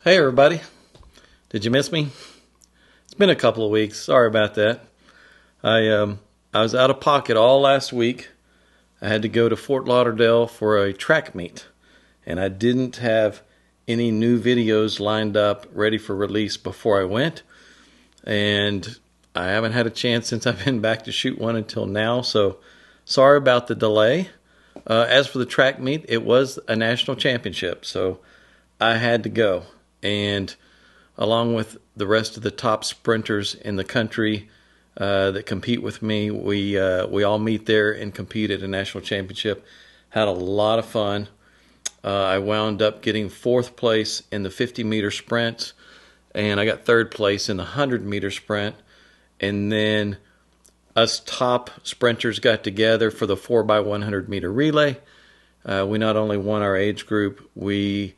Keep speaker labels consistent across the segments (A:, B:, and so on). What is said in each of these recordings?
A: Hey everybody, did you miss me? It's been a couple of weeks. Sorry about that. I was out of pocket all last week. I had to go to Fort Lauderdale for a track meet, and I didn't have any new videos lined up ready for release before I went, and I haven't had a chance since I've been back to shoot one until now, so sorry about the delay. As for the track meet, it was a national championship, so I had to go. And along with the rest of the top sprinters in the country that compete with me, we all meet there and compete at a national championship. Had a lot of fun. I wound up getting 4th place in the 50-meter sprint, and I got 3rd place in the 100-meter sprint. And then us top sprinters got together for the 4x100-meter relay. We not only won our age group, we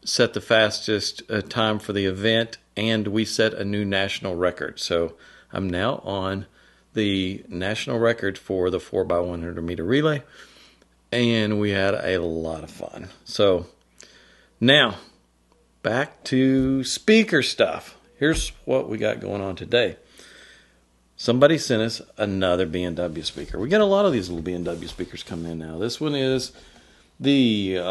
A: set the fastest time for the event, and we set a new national record. So I'm now on the national record for the 4x100 meter relay, and we had a lot of fun. So now back to speaker stuff. Here's what we got going on today. Somebody sent us another B&W speaker. We got a lot of these little B&W speakers coming in now. This one is the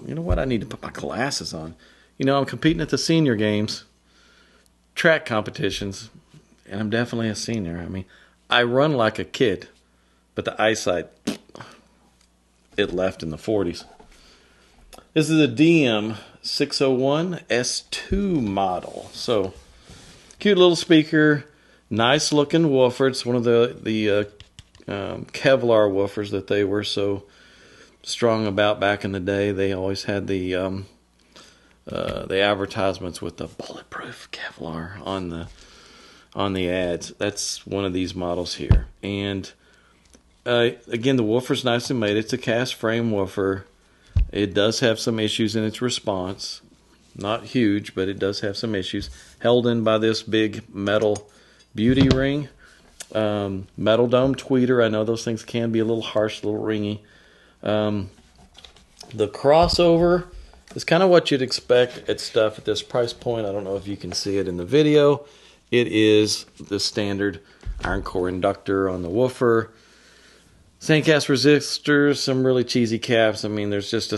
A: you know what? I need to put my glasses on. You know, I'm competing at the senior games, track competitions, and I'm definitely a senior. I mean, I run like a kid, but the eyesight, it left in the 40s. This is a DM601 S2 model. So, cute little speaker, nice looking woofer. It's one of the Kevlar woofers that they were so strong about back in the day. They always had the advertisements with the bulletproof Kevlar on the ads. That's one of these models here. And again, the woofer's nicely made. It's a cast frame woofer. It does have some issues in its response. Not huge, but it does have some issues. Held in by this big metal beauty ring. Metal dome tweeter. I know those things can be a little harsh, a little ringy. The crossover is kind of what you'd expect at stuff at this price point. I don't know if you can see it in the video. It is the standard iron core inductor on the woofer. Sandcast resistors, some really cheesy caps. I mean, there's just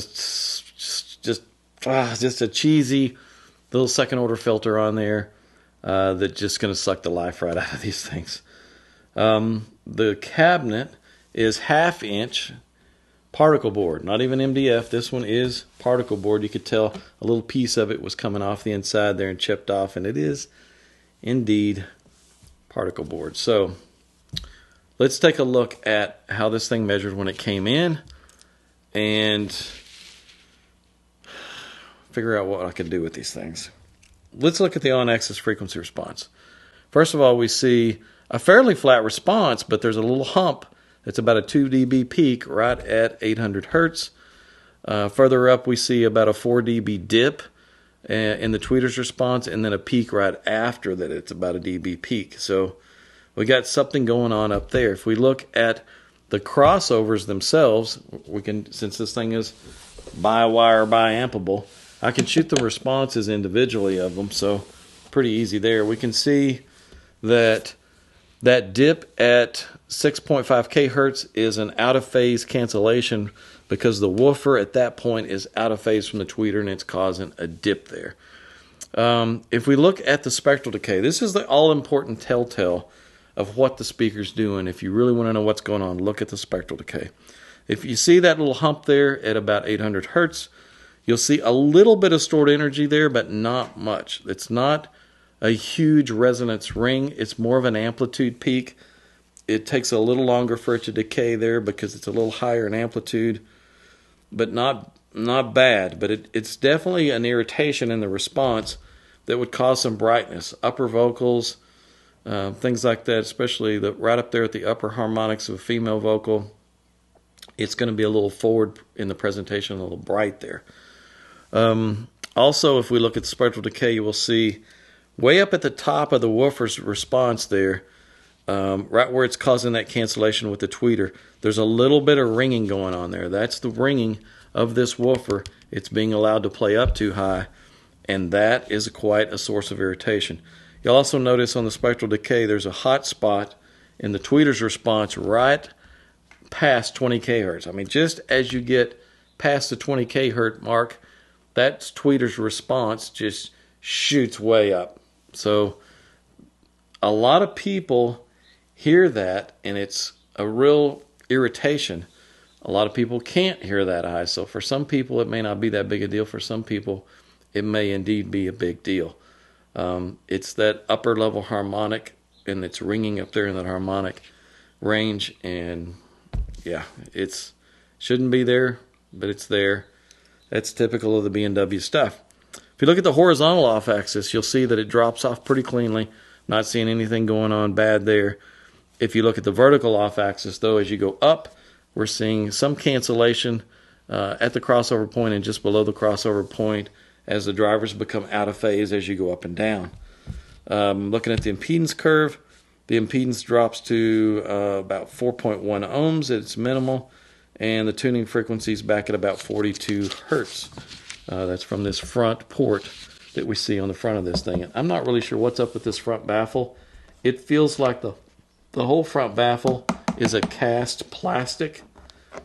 A: a cheesy little second order filter on there that's just going to suck the life right out of these things. The cabinet is 1/2 inch particle board, not even MDF. This one is particle board. You could tell a little piece of it was coming off the inside there and chipped off, and it is indeed particle board. So let's take a look at how this thing measured when it came in and figure out what I could do with these things. Let's look at the on-axis frequency response. First of all, we see a fairly flat response, but there's a little hump. It's about a 2 dB peak right at 800 hertz. Further up, we see about a 4 dB dip in the tweeter's response, and then a peak right after that. It's about a dB peak. So we got something going on up there. If we look at the crossovers themselves, we can, since this thing is bi-wire, bi-ampable, I can shoot the responses individually of them. So pretty easy there. We can see that dip at 6.5 kHz is an out-of-phase cancellation because the woofer at that point is out of phase from the tweeter and it's causing a dip there. If we look at the spectral decay, this is the all-important telltale of what the speaker's doing. If you really want to know what's going on, look at the spectral decay. If you see that little hump there at about 800 hertz, you'll see a little bit of stored energy there, but not much. It's not a huge resonance ring. It's more of an amplitude peak. It takes a little longer for it to decay there because it's a little higher in amplitude, but not bad. But it's definitely an irritation in the response that would cause some brightness. Upper vocals, things like that, especially right up there at the upper harmonics of a female vocal, it's going to be a little forward in the presentation, a little bright there. Also, if we look at the spectral decay, you will see way up at the top of the woofer's response there, right where it's causing that cancellation with the tweeter, there's a little bit of ringing going on there. That's the ringing of this woofer. It's being allowed to play up too high. and that is quite a source of irritation. You'll also notice on the Spectral Decay there's a hot spot in the tweeter's response right past 20 kHz. I mean, just as you get past the 20 kHz mark, that tweeter's response just shoots way up. So a lot of people hear that, and it's a real irritation. A lot of people can't hear that high. So for some people, it may not be that big a deal. For some people, it may indeed be a big deal. It's that upper level harmonic, and it's ringing up there in that harmonic range. And yeah, it's shouldn't be there, but it's there. That's typical of the B&W stuff. If you look at the horizontal off axis, you'll see that it drops off pretty cleanly. Not seeing anything going on bad there. If you look at the vertical off axis, though, as you go up, we're seeing some cancellation at the crossover point and just below the crossover point as the drivers become out of phase as you go up and down. Looking at the impedance curve, the impedance drops to about 4.1 ohms at its minimal, and the tuning frequency is back at about 42 hertz. That's from this front port that we see on the front of this thing. And I'm not really sure what's up with this front baffle. It feels like the whole front baffle is a cast plastic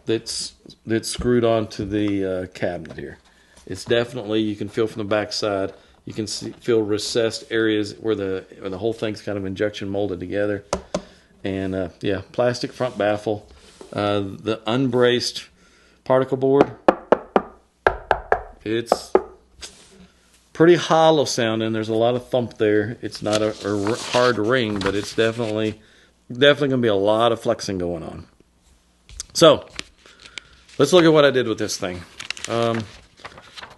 A: that's screwed onto the cabinet here. It's definitely, you can feel from the back side, you can feel recessed areas where the whole thing's kind of injection molded together. And yeah, plastic front baffle. The unbraced particle board, it's pretty hollow sounding. There's a lot of thump there. It's not a hard ring, but it's definitely going to be a lot of flexing going on. So let's look at what I did with this thing.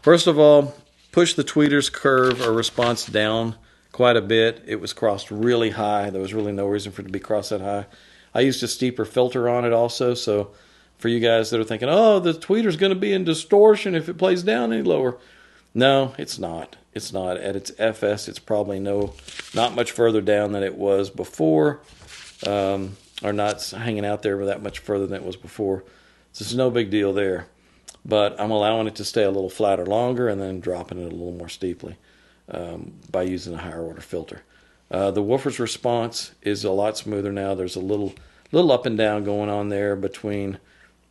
A: First of all, push the tweeter's curve or response down quite a bit. It was crossed really high. There was really no reason for it to be crossed that high. I used a steeper filter on it also, so for you guys that are thinking, oh, the tweeter's going to be in distortion if it plays down any lower. No, it's not. It's not. At its FS, it's probably not much further down than it was before, or not hanging out there that much further than it was before. So it's no big deal there. But I'm allowing it to stay a little flatter longer and then dropping it a little more steeply by using a higher order filter. The woofer's response is a lot smoother now. There's a little up and down going on there between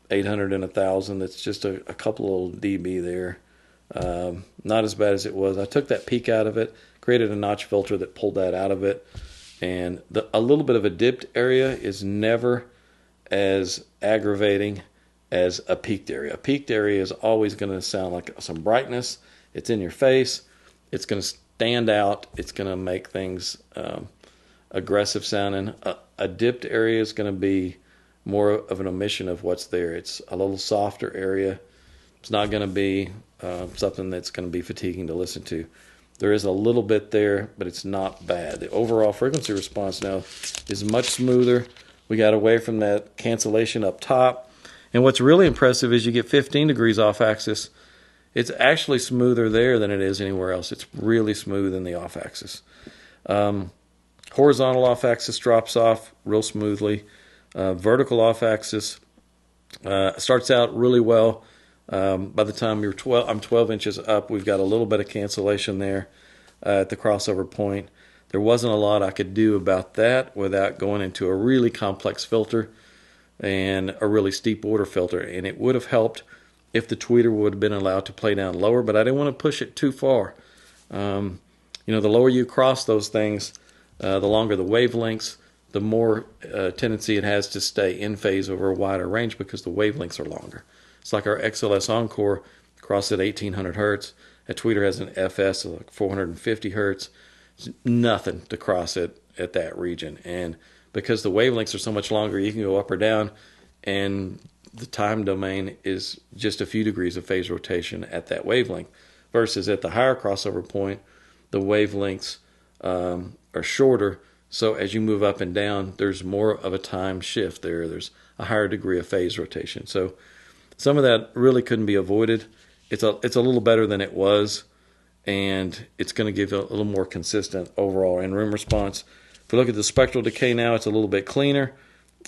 A: 800 and 1,000. That's just a couple little dB there. Not as bad as it was. I took that peak out of it, created a notch filter that pulled that out of it, and a little bit of a dipped area is never as aggravating as a peaked area. A peaked area is always going to sound like some brightness. It's in your face. It's going to stand out. It's going to make things aggressive sounding. A dipped area is going to be more of an omission of what's there. It's a little softer area. It's not going to be something that's going to be fatiguing to listen to. There is a little bit there, but it's not bad. The overall frequency response now is much smoother. We got away from that cancellation up top. And what's really impressive is you get 15 degrees off axis. It's actually smoother there than it is anywhere else. It's really smooth in the off axis. Horizontal off axis drops off real smoothly. Vertical off axis starts out really well. By the time I'm 12 inches up, we've got a little bit of cancellation there at the crossover point. There wasn't a lot I could do about that without going into a really complex filter and a really steep order filter, and it would have helped if the tweeter would have been allowed to play down lower, but I didn't want to push it too far. The lower you cross those things, the longer the wavelengths, the more tendency it has to stay in phase over a wider range because the wavelengths are longer. It's like our XLS Encore crossed at 1800 hertz. That tweeter has an FS of like 450 hertz. It's nothing to cross it at that region, and because the wavelengths are so much longer, you can go up or down, and the time domain is just a few degrees of phase rotation at that wavelength, versus at the higher crossover point, the wavelengths are shorter, so as you move up and down, there's more of a time shift there. There's a higher degree of phase rotation. So some of that really couldn't be avoided. It's a little better than it was, and it's going to give a little more consistent overall in-room response. If we look at the Spectral Decay now, it's a little bit cleaner.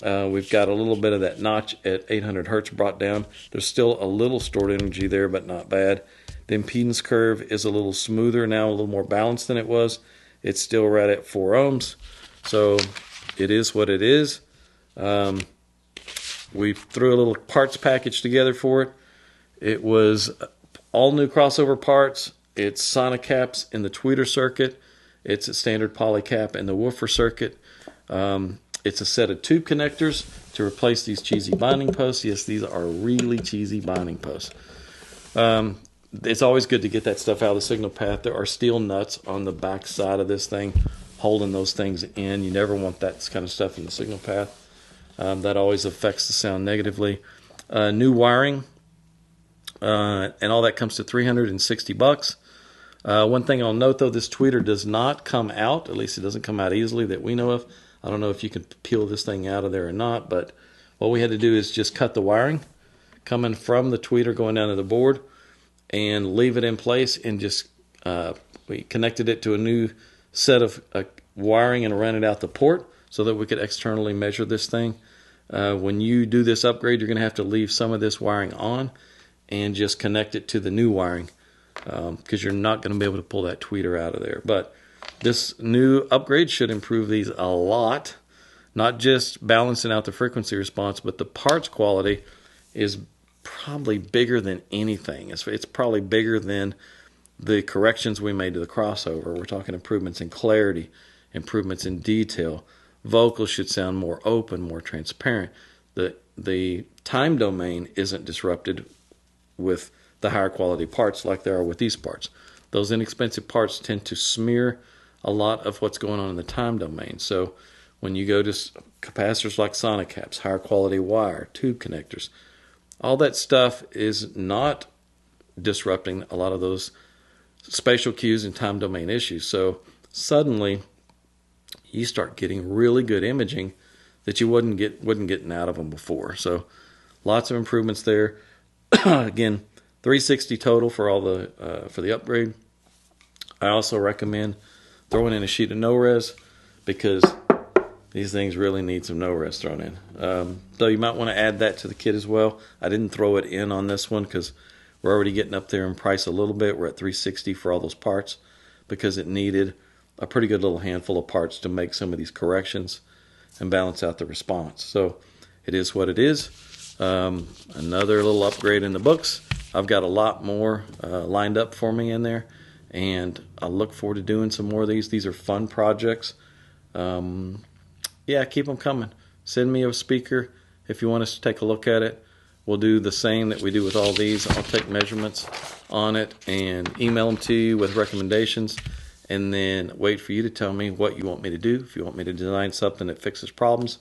A: We've got a little bit of that notch at 800 hertz brought down. There's still a little stored energy there, but not bad. The impedance curve is a little smoother now, a little more balanced than it was. It's still right at 4 ohms. So it is what it is. We threw a little parts package together for it. It was all new crossover parts. It's sonic caps in the tweeter circuit. It's a standard poly cap in the woofer circuit. It's a set of tube connectors to replace these cheesy binding posts. Yes, these are really cheesy binding posts. It's always good to get that stuff out of the signal path. There are steel nuts on the back side of this thing holding those things in. You never want that kind of stuff in the signal path. That always affects the sound negatively. New wiring, and all that comes to $360. One thing I'll note, though, this tweeter does not come out. At least it doesn't come out easily that we know of. I don't know if you can peel this thing out of there or not, but what we had to do is just cut the wiring coming from the tweeter going down to the board and leave it in place, and just we connected it to a new set of wiring and ran it out the port so that we could externally measure this thing. When you do this upgrade, you're going to have to leave some of this wiring on and just connect it to the new wiring, because you're not going to be able to pull that tweeter out of there. But this new upgrade should improve these a lot, not just balancing out the frequency response, but the parts quality is probably bigger than anything. It's probably bigger than the corrections we made to the crossover. We're talking improvements in clarity, improvements in detail. Vocals should sound more open, more transparent. The time domain isn't disrupted with the higher quality parts like there are with these parts. Those inexpensive parts tend to smear a lot of what's going on in the time domain. So when you go to capacitors like sonic caps, higher quality wire, tube connectors, all that stuff is not disrupting a lot of those spatial cues and time domain issues. So suddenly you start getting really good imaging that you wasn't getting out of them before. So lots of improvements there. Again, $360 total for all for the upgrade. I also recommend throwing in a sheet of no-res, because these things really need some no-res thrown in. Though you might want to add that to the kit as well. I didn't throw it in on this one because we're already getting up there in price a little bit. We're at $360 for all those parts, because it needed a pretty good little handful of parts to make some of these corrections and balance out the response. So it is what it is. Another little upgrade in the books. I've got a lot more lined up for me in there, and I look forward to doing some more of these. These are fun projects. Yeah, keep them coming. Send me a speaker if you want us to take a look at it. We'll do the same that we do with all these. I'll take measurements on it and email them to you with recommendations, and then wait for you to tell me what you want me to do. If you want me to design something that fixes problems,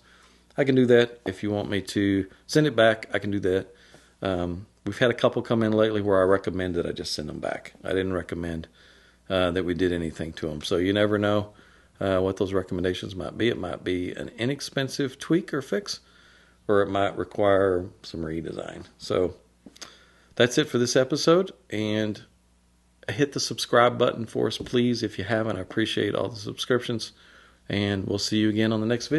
A: I can do that. If you want me to send it back, I can do that. We've had a couple come in lately where I recommended I just send them back. I didn't recommend that we did anything to them. So you never know what those recommendations might be. It might be an inexpensive tweak or fix, or it might require some redesign. So that's it for this episode. And hit the subscribe button for us, please, if you haven't. I appreciate all the subscriptions. And we'll see you again on the next video.